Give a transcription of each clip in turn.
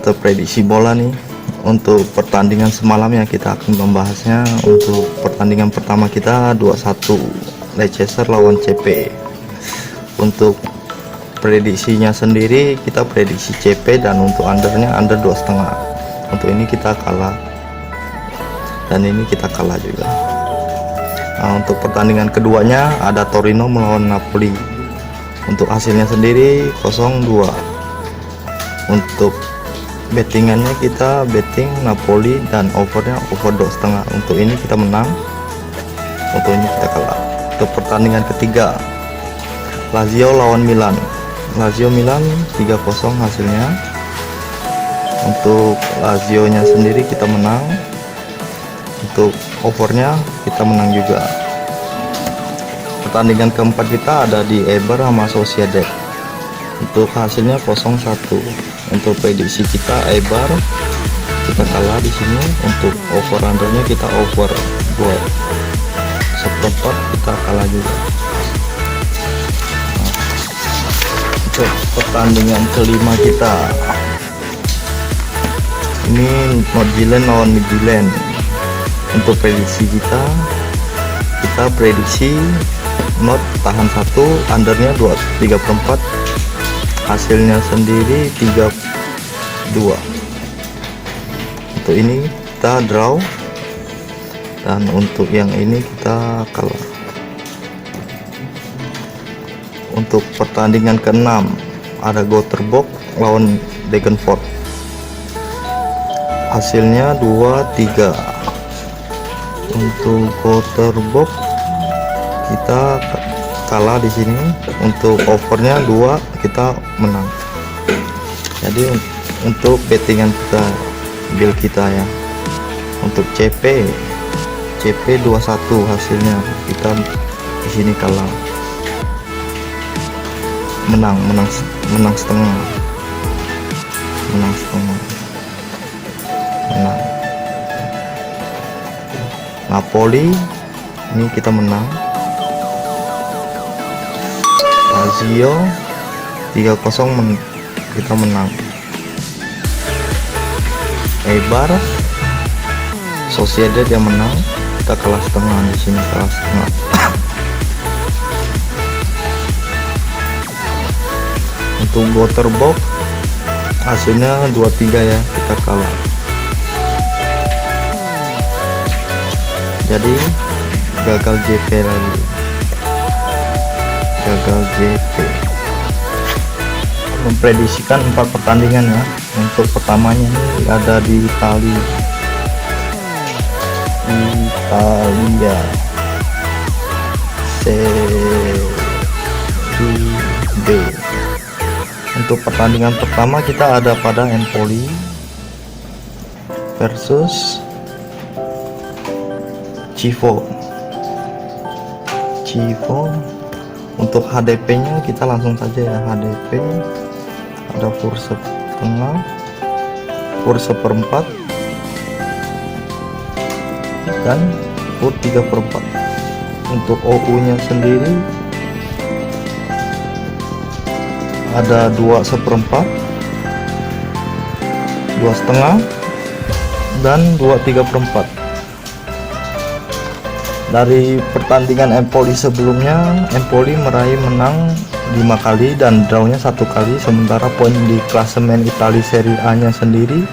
atau prediksi bola nih. Untuk pertandingan semalam ya kita akan membahasnya. Untuk pertandingan pertama kita 2-1 Leicester lawan CP. Untuk prediksinya sendiri kita prediksi CP, dan untuk undernya under 2,5. Untuk ini kita kalah, dan ini kita kalah juga. Nah, untuk pertandingan keduanya ada Torino melawan Napoli. Untuk hasilnya sendiri 0-2. Untuk bettingannya kita betting Napoli dan overnya over 2,5. Untuk ini kita menang, untuk ini kita kalah. Untuk pertandingan ketiga Lazio lawan Milan. Lazio Milan 3-0 hasilnya. Untuk Lazio nya sendiri kita menang, untuk overnya kita menang juga. Pertandingan keempat kita ada di Eibar sama Sociedad. Untuk hasilnya 0-1. Untuk prediksi kita Eibar kita kalah di sini. Untuk over undernya kita over 2,4, kita kalah juga. Untuk pertandingan kelima kita ini Midtjylland lawan Midtjylland. Untuk prediksi kita prediksi not tahan 1, undernya 3/4, hasilnya sendiri 3-2. Untuk ini kita draw, dan untuk yang ini kita kalah. Untuk pertandingan ke-6 ada Göteborg lawan Degenford. Hasilnya 2-3. Untuk Göteborg kita kalah di sini. Untuk overnya 2, kita menang. Jadi untuk bettingan kita, deal kita ya. Untuk CP 21 hasilnya, kita di sini kalah. Menang setengah. Napoli ini kita menang. Lazio 3-0 kita menang. Eibar Sociedad yang menang, kita kalah setengah di sini, kalah setengah. Untuk Göteborg hasilnya 2-3 ya, kita kalah. Jadi gagal JP lagi. Memprediksikan 4 pertandingan ya. Untuk pertamanya ini ada di Italia Serie B. Untuk pertandingan pertama kita ada pada Empoli versus Chievo. Untuk HDP nya kita langsung saja ya. HDP ada for setengah, for 1/4, dan for 3/4. Untuk OU nya sendiri ada 2/1, 2,5, dan 2/3/4. Dari pertandingan Empoli sebelumnya, Empoli meraih menang 5 kali dan drawnya 1 kali. Sementara poin di klasemen Italia Serie A nya sendiri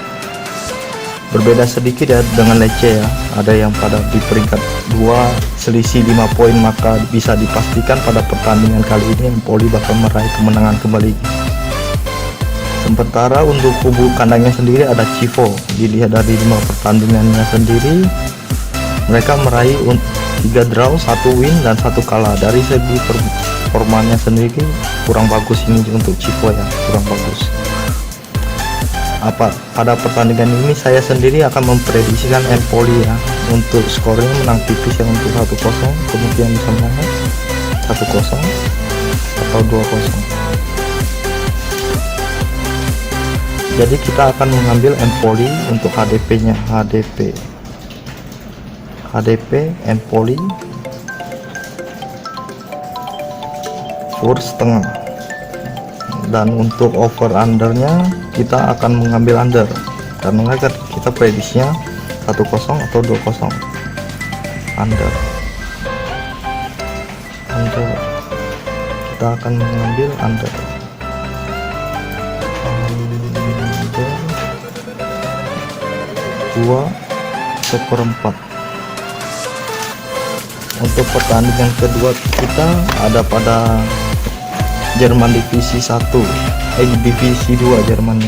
berbeda sedikit ya dengan Lecce ya. Ada yang pada di peringkat 2 selisih 5 poin, maka bisa dipastikan pada pertandingan kali ini Empoli bakal meraih kemenangan kembali. Sementara untuk kubu kandangnya sendiri ada Chievo. Dilihat dari 5 pertandingannya sendiri, mereka meraih 3 draw, 1 win, dan 1 kalah. Dari segi performanya sendiri kurang bagus ini untuk Chievo ya, kurang bagus. Pada pertandingan ini saya sendiri akan memprediksikan Empoli ya. Untuk skornya menang tipis ya, untuk 1-0, kemudian bisa menang 1-0 atau 2-0. Jadi kita akan mengambil Empoli untuk HDP nya. HDP Empoli for setengah, dan untuk over undernya kita akan mengambil under, karena kita prediksinya 1-0 atau 2-0. Under kita akan mengambil under 2/4. Untuk pertandingan kedua kita ada pada Jerman divisi 1, divisi 2 Jerman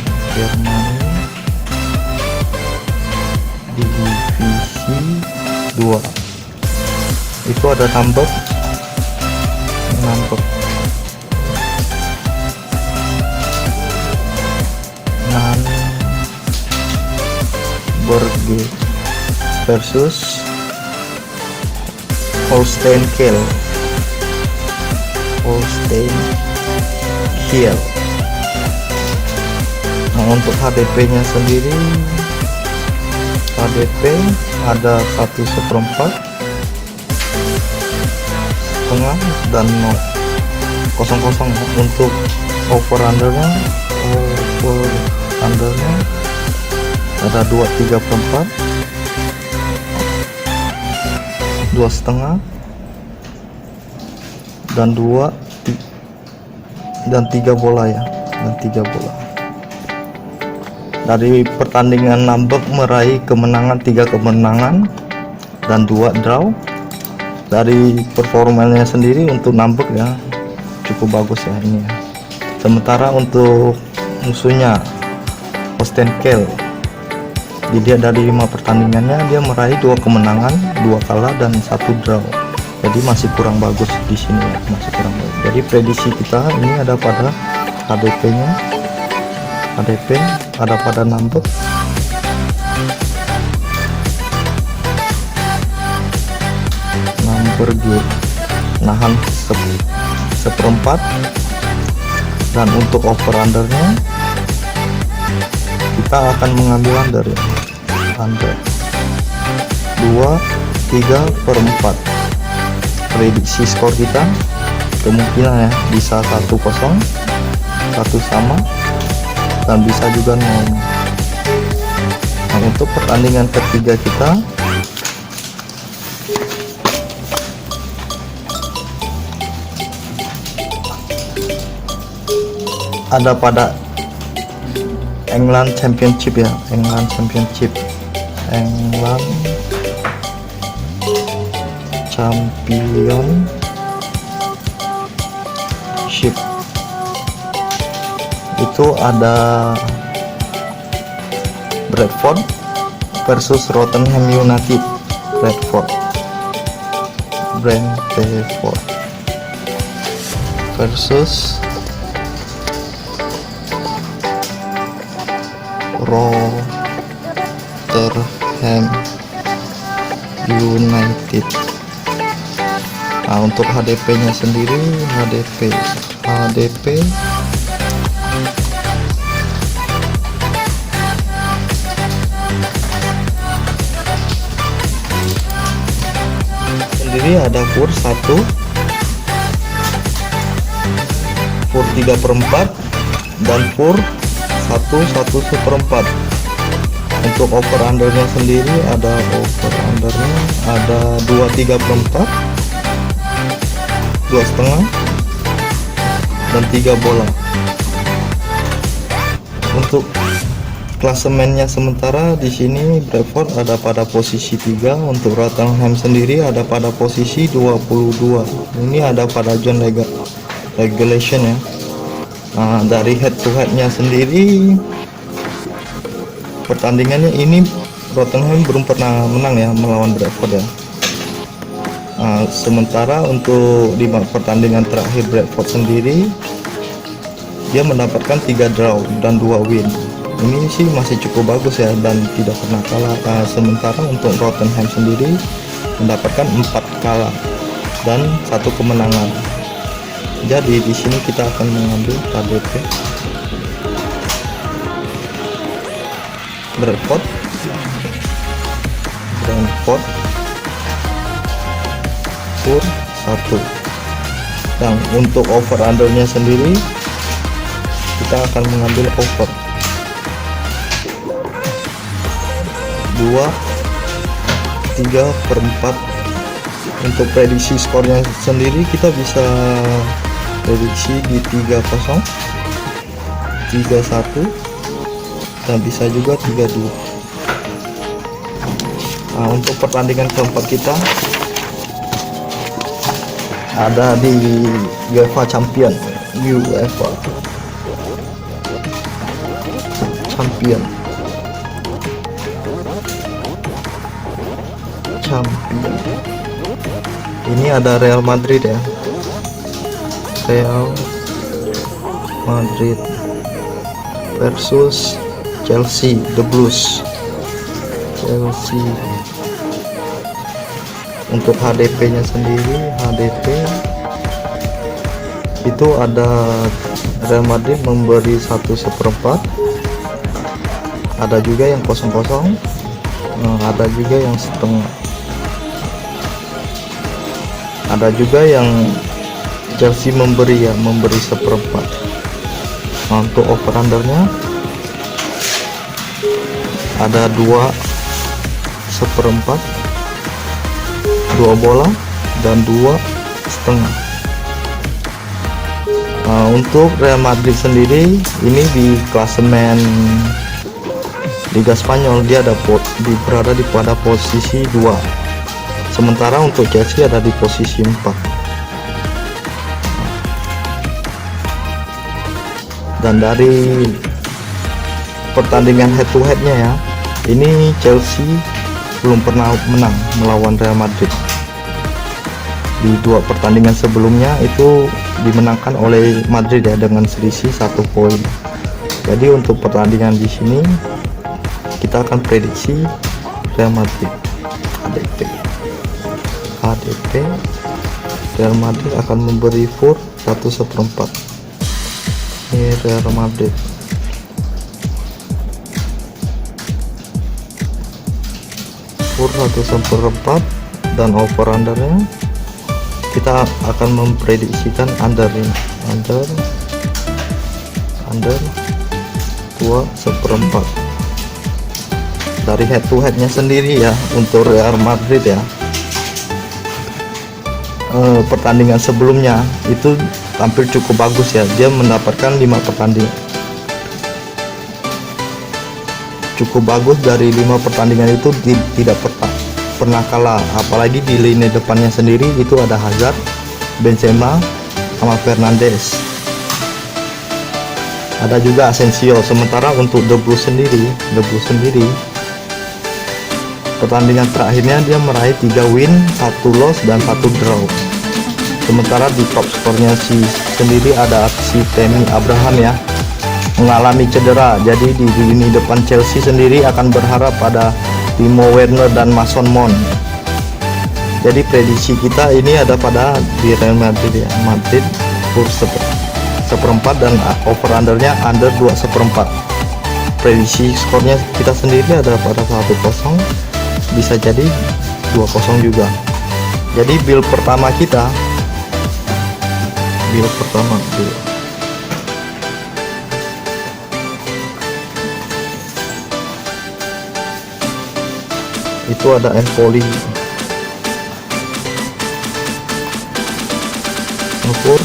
divisi 2. Itu ada Hamburg versus Holstein Kiel. Nah, untuk HDP nya sendiri, HDP ada 1/4, setengah, dan 0-0. Untuk over undernya ada 2/3/4, 2,5, dan 3 bola ya, dan 3 bola. Dari pertandingan Hamburg meraih kemenangan 3 kemenangan dan 2 draw. Dari performanya sendiri untuk Hamburg ya cukup bagus ya ini ya. Sementara untuk musuhnya Holstein Kiel, dilihat dari 5 pertandingannya dia meraih 2 kemenangan, 2 kalah, dan 1 draw. Jadi masih kurang bagus di sini ya, masih kurang bagus. Jadi prediksi kita ini ada pada HDP ada pada Hamburg nahan 1/4, dan untuk over undernya kita akan mengambil under 2/3/4. prediksi skor kita kemungkinan ya bisa 1-0, 1 sama, dan bisa juga 0. Nah, untuk pertandingan ketiga kita ada pada England Championship ya, England Championship. Itu ada Bradford versus Rotherham United. Bradford versus Rotherham United. Nah, untuk HDP nya sendiri, HDP sendiri ada fur 1, fur 3/4, dan fur 1/1/4. Untuk over undernya sendiri ada 2/3/4, 2,5, dan 3 bola. Untuk klasemennya sementara di sini Bradford ada pada posisi 3, untuk Rotherham sendiri ada pada posisi 22. Ini ada pada zone regulation ya. Nah, dari head to head nya sendiri pertandingannya ini Rotherham belum pernah menang ya melawan Bradford ya. Nah, sementara untuk di pertandingan terakhir Bradford sendiri dia mendapatkan 3 draw dan 2 win. Ini sih masih cukup bagus ya dan tidak pernah kalah. Sementara untuk Rotherham sendiri mendapatkan 4 kalah dan 1 kemenangan. Jadi di sini kita akan mengambil KDP Bradford fur 1. Dan untuk over undernya sendiri kita akan mengambil over 2/3/4. Untuk prediksi skornya sendiri kita bisa prediksi di 3-0, 3-1, dan bisa juga 3-2. Nah, untuk pertandingan keempat kita ada di UEFA Champion, UEFA Champion. Ini ada Real Madrid ya, Real Madrid versus Chelsea, The Blues, Chelsea. Untuk HDP nya sendiri, HDP itu ada Real Madrid memberi 1/4, ada juga yang 0-0, ada juga yang setengah, ada juga yang Chelsea memberi 1/4. Nah, untuk over undernya ada 2/4, 2 bola dan 2,5. Nah, untuk Real Madrid sendiri ini di klasemen Liga Spanyol dia berada pada posisi 2, sementara untuk Chelsea ada di posisi 4. Dan dari pertandingan head to headnya ya, ini Chelsea belum pernah menang melawan Real Madrid. Di 2 pertandingan sebelumnya itu dimenangkan oleh Madrid ya dengan selisih 1 poin. Jadi untuk pertandingan di sini kita akan prediksi Real Madrid HDP Real Madrid akan memberi for 1/4. Ini Real Madrid. For 1/4 dan over undernya kita akan memprediksikan under 2/4. Dari head to headnya sendiri ya, untuk Real Madrid ya, pertandingan sebelumnya itu tampil cukup bagus ya, dia mendapatkan 5 pertandingan cukup bagus. Dari 5 pertandingan itu tidak pernah kalah, apalagi di lini depannya sendiri itu ada Hazard, Benzema sama Fernandes, ada juga Asensio. Sementara untuk The Blues sendiri pertandingan terakhirnya dia meraih 3 win, 1 loss dan 1 draw. Sementara di top skornya sendiri ada si Tammy Abraham ya, mengalami cedera. Jadi di lini depan Chelsea sendiri akan berharap pada Timo Werner dan Mason Mount. Jadi prediksi kita ini ada pada di Real Madrid ya, Madrid for 1/4 dan over undernya under 2/4. Prediksi skornya kita sendiri ada pada 1-0, bisa jadi 2-0 juga. Jadi build pertama kita, itu ada Empoli, for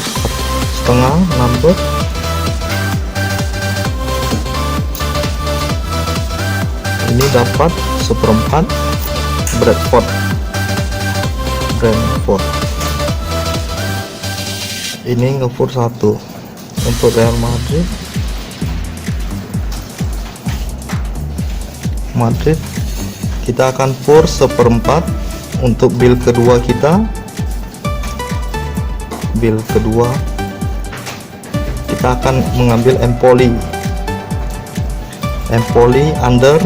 setengah number, ini dapat 1/4 Brentford. Ini ngefur 1 untuk Real Madrid kita akan for 1/4. Untuk build kedua kita akan mengambil Empoli under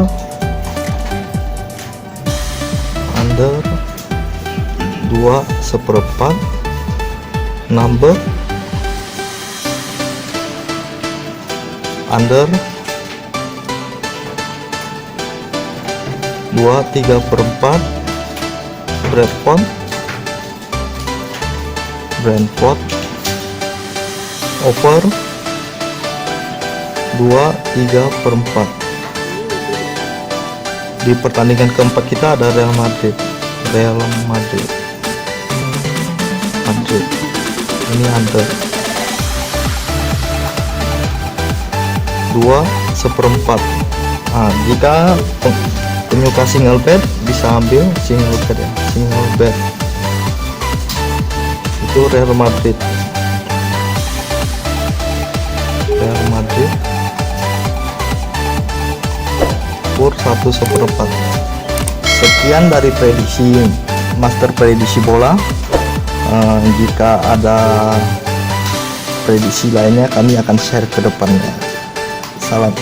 2/4 number under 2/3/4 Brentford over 2/3/4 Di pertandingan keempat kita ada Real Madrid. Ini under 2/4. Nah, jika penyuka single bet bisa ambil single bet ya, single bet itu Real Madrid kur 1/4. Sekian dari prediksi master prediksi bola. Jika ada prediksi lainnya kami akan share ke depannya. Salam.